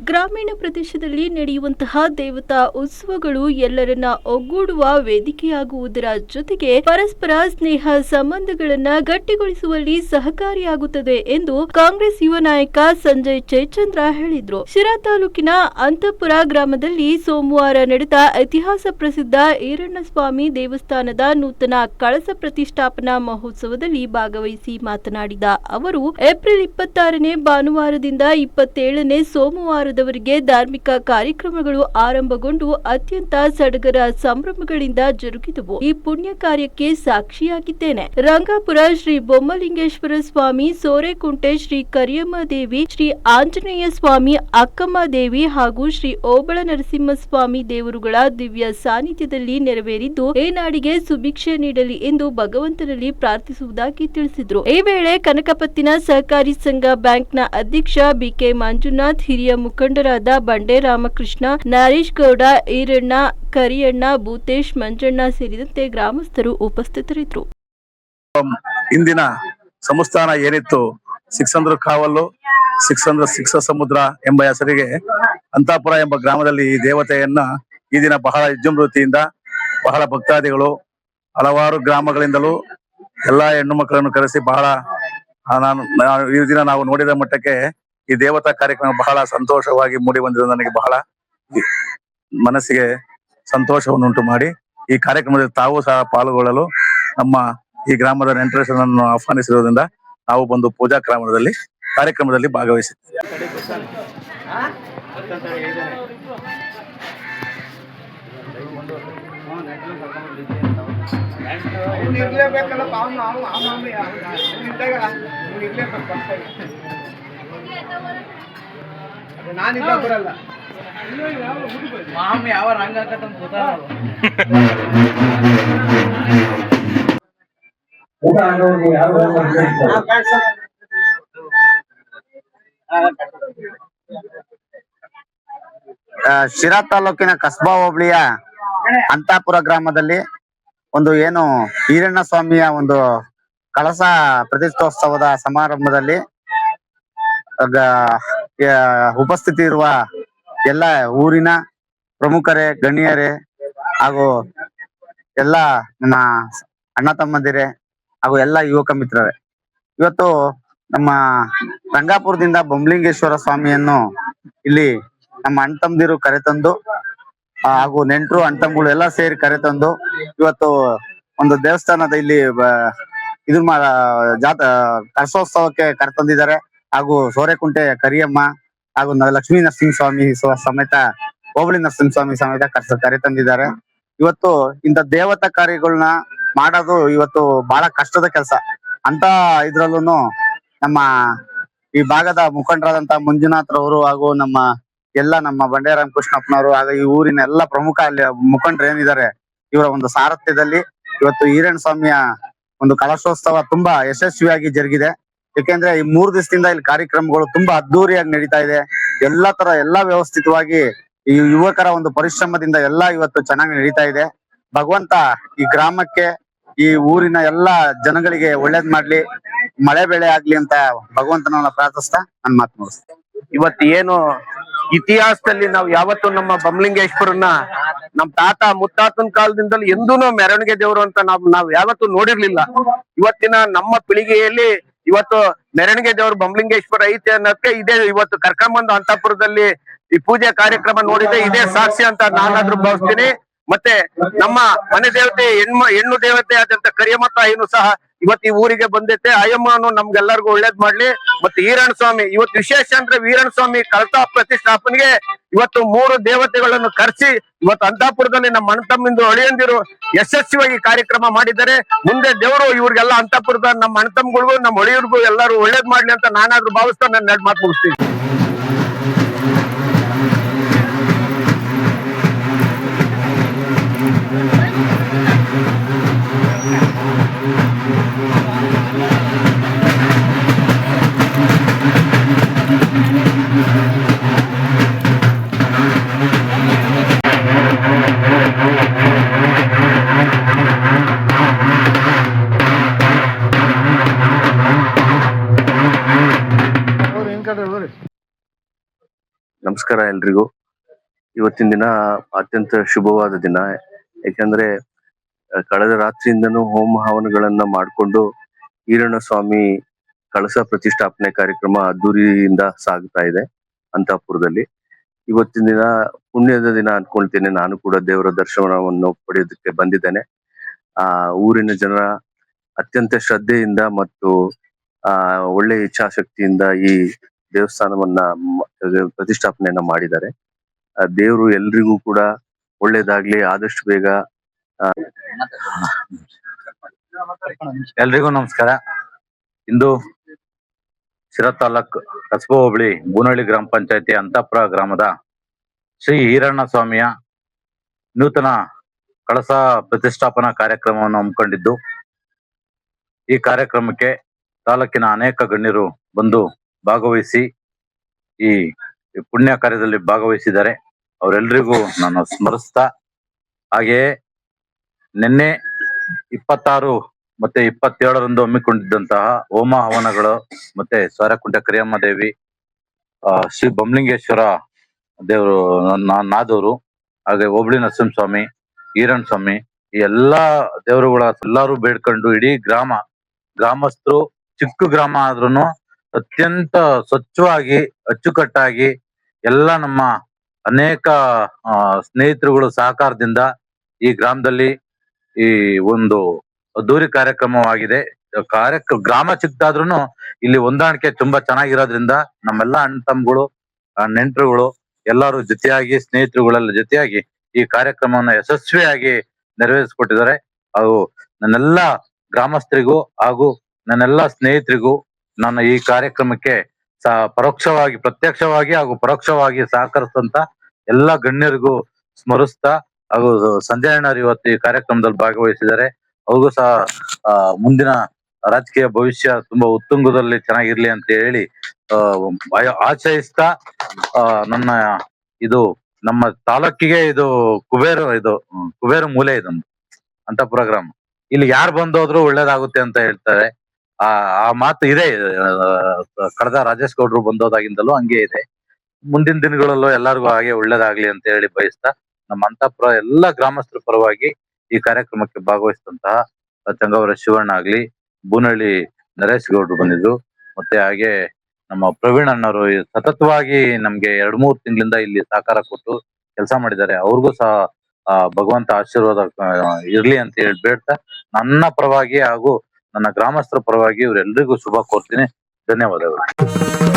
ಗ್ರಾಮೀಣ ಪ್ರದೇಶದಲ್ಲಿ ನಡೆಯುವಂತಹ ದೇವತಾ ಉತ್ಸವಗಳು ಎಲ್ಲರನ್ನ ಒಗ್ಗೂಡುವ ವೇದಿಕೆಯಾಗುವುದರ ಜೊತೆಗೆ ಪರಸ್ಪರ ಸ್ನೇಹ ಸಂಬಂಧಗಳನ್ನ ಗಟ್ಟಿಗೊಳಿಸುವಲ್ಲಿ ಸಹಕಾರಿಯಾಗುತ್ತದೆ ಎಂದು ಕಾಂಗ್ರೆಸ್ ಯುವ ನಾಯಕ ಸಂಜಯ್ ಜಯಚಂದ್ರ ಹೇಳಿದ್ರು. ಶಿರಾ ತಾಲೂಕಿನ ಅಂತಪುರ ಗ್ರಾಮದಲ್ಲಿ ಸೋಮವಾರ ನಡೆದ ಇತಿಹಾಸ ಪ್ರಸಿದ್ಧ ಈರಣ್ಣಸ್ವಾಮಿ ದೇವಸ್ಥಾನದ ನೂತನ ಕಳಸ ಪ್ರತಿಷ್ಠಾಪನಾ ಮಹೋತ್ಸವದಲ್ಲಿ ಭಾಗವಹಿಸಿ ಮಾತನಾಡಿದ ಅವರು, ಏಪ್ರಿಲ್ 26ನೇ ಭಾನುವಾರದಿಂದ 27ನೇ ಸೋಮವಾರದವರೆಗೆ ಧಾರ್ಮಿಕ ಕಾರ್ಯಕ್ರಮಗಳು ಆರಂಭಗೊಂಡು ಅತ್ಯಂತ ಸಡಗರ ಸಂಭ್ರಮಗಳಿಂದ ಜರುಗಿದವು. ಈ ಪುಣ್ಯ ಕಾರ್ಯಕ್ಕೆ ಸಾಕ್ಷಿಯಾಗಿದ್ದೇನೆ. ರಂಗಾಪುರ ಶ್ರೀ ಬೊಮ್ಮಲಿಂಗೇಶ್ವರ ಸ್ವಾಮಿ, ಸೋರೆಕುಂಟೆ ಶ್ರೀ ಕರಿಯಮ್ಮ ದೇವಿ, ಶ್ರೀ ಆಂಜನೇಯ ಸ್ವಾಮಿ, ಅಕ್ಕಮ್ಮ ದೇವಿ ಹಾಗೂ ಶ್ರೀ ಓಬಳ ನರಸಿಂಹಸ್ವಾಮಿ ದೇವರುಗಳ ದಿವ್ಯ ಸಾನ್ನಿಧ್ಯದಲ್ಲಿ ನೆರವೇರಿದ್ದು ಈ ನಾಡಿಗೆ ಸುಭಿಕ್ಷೆ ನೀಡಲಿ ಎಂದು ಭಗವಂತನಲ್ಲಿ ಪ್ರಾರ್ಥಿಸುವುದಾಗಿ ತಿಳಿಸಿದರು. ಈ ವೇಳೆ ಕನಕಪತ್ತಿನ ಸಹಕಾರಿ ಸಂಘ ಬ್ಯಾಂಕ್ನ ಅಧ್ಯಕ್ಷ ಬಿಕೆ ಮಂಜುನಾಥ್, ಹಿರಿಯ ಮುಖಂಡರಾದ ಬಂಡೆ ರಾಮಕೃಷ್ಣ, ನರೇಶ್ ಗೌಡ, ಈರಣ್ಣ, ಕರಿಯಣ್ಣ, ಭೂತೇಶ್, ಮಂಜಣ್ಣ ಸೇರಿದಂತೆ ಗ್ರಾಮಸ್ಥರು ಉಪಸ್ಥಿತರಿದ್ದರು. ಇಂದಿನ ಸಂಸ್ಥಾನ ಏನಿತ್ತು, ಸಿಕ್ಸಂದ್ರ ಕಾವಲು, ಸಿಕ್ಸ ಸಮುದ್ರ ಎಂಬ ಹೆಸರಿಗೆ ಅಂತಾಪುರ ಎಂಬ ಗ್ರಾಮದಲ್ಲಿ ಈ ದೇವತೆಯನ್ನ ಈ ದಿನ ಬಹಳ ವಿಜೃಂಭಣೆಯಿಂದ ಬಹಳ ಭಕ್ತಾದಿಗಳು ಹಲವಾರು ಗ್ರಾಮಗಳಿಂದಲೂ ಎಲ್ಲಾ ಹೆಣ್ಣು ಮಕ್ಕಳನ್ನು ಕರೆಸಿ ಬಹಳ ಈ ದಿನ ನಾವು ನೋಡಿದ ಮಟ್ಟಕ್ಕೆ ಈ ದೇವತಾ ಕಾರ್ಯಕ್ರಮ ಬಹಳ ಸಂತೋಷವಾಗಿ ಮೂಡಿ ಬಂದಿದೆ. ನನಗೆ ಬಹಳ ಮನಸ್ಸಿಗೆ ಸಂತೋಷವನ್ನುಂಟು ಮಾಡಿ ಈ ಕಾರ್ಯಕ್ರಮದಲ್ಲಿ ತಾವು ಸಹ ಪಾಲ್ಗೊಳ್ಳಲು ನಮ್ಮ ಈ ಗ್ರಾಮದ ನೆಂಟರನ್ನು ಆಹ್ವಾನಿಸಿರುವುದರಿಂದ ನಾವು ಬಂದು ಪೂಜಾ ಕಾರ್ಯಕ್ರಮದಲ್ಲಿ ಭಾಗವಹಿಸಿದ್ದೇವೆ. ಶಿರಾ ತಾಲೂಕಿನ ಕಸ್ಬಾ ಹೋಬಳಿಯ ಅಂತಾಪುರ ಗ್ರಾಮದಲ್ಲಿ ಒಂದು ಏನು ಈರಣ್ಣ ಸ್ವಾಮಿಯ ಒಂದು ಕಳಸ ಪ್ರತಿಷ್ಠೋತ್ಸವದ ಸಮಾರಂಭದಲ್ಲಿ ಉಪಸ್ಥಿತಿ ಇರುವ ಎಲ್ಲ ಊರಿನ ಪ್ರಮುಖರೇ, ಗಣ್ಯರೇ ಹಾಗೂ ಎಲ್ಲ ನಮ್ಮ ಅಣ್ಣ ತಮ್ಮಂದಿರೇ ಹಾಗೂ ಎಲ್ಲ ಯುವಕ ಮಿತ್ರರೇ, ಇವತ್ತು ನಮ್ಮ ರಂಗಾಪುರದಿಂದ ಬೊಮ್ಮಲಿಂಗೇಶ್ವರ ಸ್ವಾಮಿಯನ್ನು ಇಲ್ಲಿ ನಮ್ಮ ಅಣ್ಣ ತಮ್ಮದಿರು ಕರೆತಂದು ಹಾಗೂ ನೆಂಟರು ಅಣ್ತಂಗಳು ಎಲ್ಲ ಸೇರಿ ಕರೆತಂದು ಇವತ್ತು ಒಂದು ದೇವಸ್ಥಾನದ ಇಲ್ಲಿ ಇದು ಕಳಸೋತ್ಸವಕ್ಕೆ ಕರೆತಂದಿದ್ದಾರೆ. ಹಾಗೂ ಸೋರೆಕುಂಟೆ ಕರಿಯಮ್ಮ ಹಾಗೂ ಲಕ್ಷ್ಮೀ ನರಸಿಂಹ ಸ್ವಾಮಿ ಸಮೇತ, ಹೋಬಳಿ ನರಸಿಂಹ ಸ್ವಾಮಿ ಸಮೇತ ಕರೆತಂದಿದ್ದಾರೆ. ಇವತ್ತು ಇಂಥ ದೇವತಾ ಕಾರ್ಯಗಳನ್ನ ಮಾಡೋದು ಇವತ್ತು ಬಹಳ ಕಷ್ಟದ ಕೆಲಸ. ಅಂತ ಇದ್ರಲ್ಲೂ ನಮ್ಮ ಈ ಭಾಗದ ಮುಖಂಡರಾದಂತ ಮಂಜುನಾಥ್ ರವರು ಹಾಗೂ ನಮ್ಮ ಬಂಡೆ ರಾಮಕೃಷ್ಣಪ್ಪನವರು ಹಾಗೂ ಈ ಊರಿನ ಎಲ್ಲ ಪ್ರಮುಖ ಅಲ್ಲಿ ಮುಖಂಡರು ಏನಿದ್ದಾರೆ, ಇವರ ಒಂದು ಸಾರಥ್ಯದಲ್ಲಿ ಇವತ್ತು ಈರಣ್ಣ ಸ್ವಾಮಿಯ ಒಂದು ಕಳಶೋತ್ಸವ ತುಂಬಾ ಯಶಸ್ವಿಯಾಗಿ ಜರುಗಿದೆ. ಯಾಕೆಂದ್ರೆ ಈ 3 ದಿವಸದಿಂದ ಇಲ್ಲಿ ಕಾರ್ಯಕ್ರಮಗಳು ತುಂಬಾ ಅದ್ದೂರಿಯಾಗಿ ನಡೀತಾ ಇದೆ. ಎಲ್ಲಾ ವ್ಯವಸ್ಥಿತವಾಗಿ ಈ ಯುವಕರ ಒಂದು ಪರಿಶ್ರಮದಿಂದ ಎಲ್ಲ ಇವತ್ತು ಚೆನ್ನಾಗಿ ನಡೀತಾ ಇದೆ. ಭಗವಂತ ಈ ಗ್ರಾಮಕ್ಕೆ, ಈ ಊರಿನ ಎಲ್ಲಾ ಜನಗಳಿಗೆ ಒಳ್ಳೇದ್ ಮಾಡ್ಲಿ, ಮಳೆ ಬೆಳೆ ಆಗ್ಲಿ ಅಂತ ಭಗವಂತನನ್ನ ಪ್ರಾರ್ಥಿಸ್ತಾ ನನ್ನ ಮಾತು ಮುಗಿಸ್ತೇನೆ. ಇವತ್ತು ಏನು ಇತಿಹಾಸದಲ್ಲಿ ನಾವು ಯಾವತ್ತು ನಮ್ಮ ಬೊಮ್ಮಲಿಂಗೇಶ್ವರನ್ನ ನಮ್ ತಾತ ಮುತ್ತಾತನ ಕಾಲದಿಂದಲೂ ಎಂದೂನು ಮೆರವಣಿಗೆ ದೇವರು ಅಂತ ನಾವು ಯಾವತ್ತು ನೋಡಿರ್ಲಿಲ್ಲ. ಇವತ್ತಿನ ನಮ್ಮ ಪೀಳಿಗೆಯಲ್ಲಿ ಇವತ್ತು ಮೆರವಣಿಗೆ ದೇವರು ಬೊಮ್ಮಲಿಂಗೇಶ್ವರ ಐತೆ ಅನ್ನೋದಕ್ಕೆ ಇದೇ ಇವತ್ತು ಕರ್ಕೊಂಬಂದು ಅಂತಪುರದಲ್ಲಿ ಈ ಪೂಜೆ ಕಾರ್ಯಕ್ರಮ ನೋಡಿದೆ, ಇದೇ ಸಾಕ್ಷಿ ಅಂತ ನಾನಾದ್ರೂ ಭಾವಿಸ್ತೀನಿ. ಮತ್ತೆ ನಮ್ಮ ಮನೆ ದೇವತೆ ಹೆಣ್ಣು ದೇವತೆ ಆದಂತ ಕರಿಯಮ್ಮ ತಾಯಿನೂ ಸಹ ಇವತ್ತು ಈ ಊರಿಗೆ ಬಂದೈತೆ. ಅಯ್ಯಮ್ಮನು ನಮ್ಗೆಲ್ಲರಿಗೂ ಒಳ್ಳೇದ್ ಮಾಡ್ಲಿ. ಮತ್ತೆ ಈರಣ್ಣ ಸ್ವಾಮಿ ಇವತ್ತು ವಿಶೇಷ ಅಂದ್ರೆ ಈರಣ್ಣ ಸ್ವಾಮಿ ಕಳಸ ಪ್ರತಿಷ್ಠಾಪನೆಗೆ ಇವತ್ತು 3 ದೇವತೆಗಳನ್ನು ಕರೆಸಿ ಇವತ್ತು ಅಂತಾಪುರದಲ್ಲಿ ನಮ್ಮ ಅಣ್ಣ ತಮ್ಮಂದು ಅಳಿಯಂದಿರು ಯಶಸ್ವಿಯಾಗಿ ಕಾರ್ಯಕ್ರಮ ಮಾಡಿದ್ದಾರೆ. ಮುಂದೆ ದೇವರು ಇವ್ರಿಗೆಲ್ಲ ಅಂತಾಪುರದ ನಮ್ಮ ಅಣ್ಣ ತಮ್ಮಗಳಿಗೂ ನಮ್ಮ ಅಳಿಯರಿಗೂ ಎಲ್ಲರೂ ಒಳ್ಳೇದ್ ಮಾಡ್ಲಿ ಅಂತ ನಾನಾದ್ರೂ ಭಾವಿಸ್ತಾ ನನ್ನ 2 ಮಾತು ಮುಗಿಸ್ತೀನಿ. ನಮಸ್ಕಾರ ಎಲ್ರಿಗೂ. ಇವತ್ತಿನ ದಿನ ಅತ್ಯಂತ ಶುಭವಾದ ದಿನ. ಯಾಕಂದ್ರೆ ಕಳೆದ ರಾತ್ರಿಯಿಂದನೂ ಹೋಮ ಹವನಗಳನ್ನ ಮಾಡಿಕೊಂಡು ಈರಣ್ಣ ಸ್ವಾಮಿ ಕಳಸ ಪ್ರತಿಷ್ಠಾಪನೆ ಕಾರ್ಯಕ್ರಮ ಅದ್ದೂರಿಯಿಂದ ಸಾಗ್ತಾ ಇದೆ ಅಂತಾಪುರದಲ್ಲಿ. ಇವತ್ತಿನ ದಿನ ಪುಣ್ಯದ ದಿನ ಅನ್ಕೊಳ್ತೇನೆ. ನಾನು ಕೂಡ ದೇವರ ದರ್ಶನವನ್ನು ಪಡೆಯೋದಕ್ಕೆ ಬಂದಿದ್ದೇನೆ. ಊರಿನ ಜನರ ಅತ್ಯಂತ ಶ್ರದ್ಧೆಯಿಂದ ಮತ್ತು ಒಳ್ಳೆ ಇಚ್ಛಾಶಕ್ತಿಯಿಂದ ಈ ದೇವಸ್ಥಾನವನ್ನ ಪ್ರತಿಷ್ಠಾಪನೆಯನ್ನ ಮಾಡಿದ್ದಾರೆ. ದೇವರು ಎಲ್ರಿಗೂ ಕೂಡ ಒಳ್ಳೇದಾಗ್ಲಿ, ಆದಷ್ಟು ಬೇಗ. ಎಲ್ರಿಗೂ ನಮಸ್ಕಾರ. ಇಂದು ಶಿರಾ ತಾಲೂಕ್ ಕಸಬಾ ಹೋಬಳಿ ಬೂನಹಳ್ಳಿ ಗ್ರಾಮ ಪಂಚಾಯತಿ ಅಂತಾಪುರ ಗ್ರಾಮದ ಶ್ರೀ ಈರಣ್ಣ ಸ್ವಾಮಿಯ ನೂತನ ಕಳಸ ಪ್ರತಿಷ್ಠಾಪನಾ ಕಾರ್ಯಕ್ರಮವನ್ನು ಹಮ್ಮಿಕೊಂಡಿದ್ದು, ಈ ಕಾರ್ಯಕ್ರಮಕ್ಕೆ ತಾಲೂಕಿನ ಅನೇಕ ಗಣ್ಯರು ಬಂದು ಭಾಗವಹಿಸಿ ಈ ಪುಣ್ಯ ಕಾರ್ಯದಲ್ಲಿ ಭಾಗವಹಿಸಿದ್ದಾರೆ. ಅವರೆಲ್ಲರಿಗೂ ನಾನು ಸ್ಮರಿಸ್ತಾ, ಹಾಗೆಯೇ ನಿನ್ನೆ 26 ಮತ್ತೆ 27ರಂದು ಹಮ್ಮಿಕೊಂಡಿದ್ದಂತಹ ಹೋಮ ಹವನಗಳು ಮತ್ತೆ ಸೋರೆಕುಂಟೆ ಕರಿಯಮ್ಮ ದೇವಿ, ಶ್ರೀ ಬೊಮ್ಮಲಿಂಗೇಶ್ವರ ದೇವರು ನಾದೂರು, ಹಾಗೆ ಹೋಬಳಿ ನರಸಿಂಹಸ್ವಾಮಿ, ಈರಣ್ಣ ಸ್ವಾಮಿ, ಈ ಎಲ್ಲಾ ದೇವರುಗಳ ಎಲ್ಲರೂ ಬೇಡ್ಕೊಂಡು ಇಡೀ ಗ್ರಾಮಸ್ಥರು, ಚಿಕ್ಕ ಗ್ರಾಮ ಆದ್ರೂನು ಅತ್ಯಂತ ಸ್ವಚ್ಛವಾಗಿ ಅಚ್ಚುಕಟ್ಟಾಗಿ ಎಲ್ಲ ನಮ್ಮ ಅನೇಕ ಸ್ನೇಹಿತರುಗಳು ಸಹಕಾರದಿಂದ ಈ ಗ್ರಾಮದಲ್ಲಿ ಈ ಒಂದು ಅದ್ದೂರಿ ಕಾರ್ಯಕ್ರಮವಾಗಿದೆ. ಗ್ರಾಮ ಚಿಕ್ಕದಾದ್ರೂ ಇಲ್ಲಿ ಹೊಂದಾಣಿಕೆ ತುಂಬಾ ಚೆನ್ನಾಗಿರೋದ್ರಿಂದ ನಮ್ಮೆಲ್ಲ ಅಣ್ಣ ತಮ್ಮಗಳು, ನೆಂಟರುಗಳು ಎಲ್ಲರೂ ಜೊತೆಯಾಗಿ, ಸ್ನೇಹಿತರುಗಳೆಲ್ಲ ಜೊತೆಯಾಗಿ ಈ ಕಾರ್ಯಕ್ರಮವನ್ನು ಯಶಸ್ವಿಯಾಗಿ ನೆರವೇರಿಸಿಕೊಟ್ಟಿದ್ದಾರೆ. ಹಾಗೂ ನನ್ನೆಲ್ಲ ಗ್ರಾಮಸ್ಥರಿಗೂ ಹಾಗೂ ನನ್ನೆಲ್ಲ ಸ್ನೇಹಿತರಿಗೂ ನಾನು ಈ ಕಾರ್ಯಕ್ರಮಕ್ಕೆ ಪರೋಕ್ಷವಾಗಿ, ಪ್ರತ್ಯಕ್ಷವಾಗಿ ಹಾಗೂ ಪರೋಕ್ಷವಾಗಿ ಸಹಕರಿಸಿದಂತ ಎಲ್ಲ ಗಣ್ಯರಿಗೂ ಸ್ಮರಿಸ್ತಾ, ಹಾಗೂ ಸಂಜಯ್ ಅಣ್ಣರು ಇವತ್ತು ಈ ಕಾರ್ಯಕ್ರಮದಲ್ಲಿ ಭಾಗವಹಿಸಿದ್ದಾರೆ. ಅವ್ರಿಗೂ ಸಹ ಮುಂದಿನ ರಾಜಕೀಯ ಭವಿಷ್ಯ ತುಂಬಾ ಉತ್ತುಂಗದಲ್ಲಿ ಚೆನ್ನಾಗಿರ್ಲಿ ಅಂತ ಹೇಳಿ ಆಚರಿಸ್ತಾ, ನನ್ನ ಇದು ನಮ್ಮ ತಾಲೂಕಿಗೆ ಇದು ಕುಬೇರ ಮೂಲೆ ಇದು ಅಂತಾಪುರ ಗ್ರಾಮ. ಇಲ್ಲಿ ಯಾರು ಬಂದೋದ್ರು ಒಳ್ಳೇದಾಗುತ್ತೆ ಅಂತ ಹೇಳ್ತಾರೆ. ಆ ಮಾತು ಇದೆ. ಕಳೆದ ರಾಜೇಶ್ ಗೌಡ್ರು ಬಂದೋದಾಗಿಂದಲೂ ಹಂಗೆ ಇದೆ. ಮುಂದಿನ ದಿನಗಳಲ್ಲೂ ಎಲ್ಲರಿಗೂ ಹಾಗೆ ಒಳ್ಳೇದಾಗ್ಲಿ ಅಂತ ಹೇಳಿ ಬಯಸ್ತಾ, ನಮ್ಮ ಅಂತಾಪುರ ಎಲ್ಲ ಗ್ರಾಮಸ್ಥರ ಪರವಾಗಿ ಈ ಕಾರ್ಯಕ್ರಮಕ್ಕೆ ಭಾಗವಹಿಸಿದಂತಹ ಚಂಗವರ ಶಿವಣ್ಣ ಆಗ್ಲಿ, ಬೂನಹಳ್ಳಿ ನರೇಶ್ ಗೌಡ್ರು ಬಂದಿದ್ರು, ಮತ್ತೆ ಹಾಗೆ ನಮ್ಮ ಪ್ರವೀಣ್ ಅಣ್ಣವರು ಸತತವಾಗಿ ನಮ್ಗೆ 2-3 ತಿಂಗಳಿಂದ ಇಲ್ಲಿ ಸಹಕಾರ ಕೊಟ್ಟು ಕೆಲಸ ಮಾಡಿದ್ದಾರೆ. ಅವ್ರಿಗೂ ಸಹ ಭಗವಂತ ಆಶೀರ್ವಾದ ಇರ್ಲಿ ಅಂತ ಹೇಳಿ ಬೇಡ್ತಾ, ನನ್ನ ಪರವಾಗಿ ಹಾಗೂ ನನ್ನ ಗ್ರಾಮಸ್ಥರ ಪರವಾಗಿ ಇವರೆಲ್ಲರಿಗೂ ಶುಭ ಕೋರ್ತೀನಿ. ಧನ್ಯವಾದಗಳು.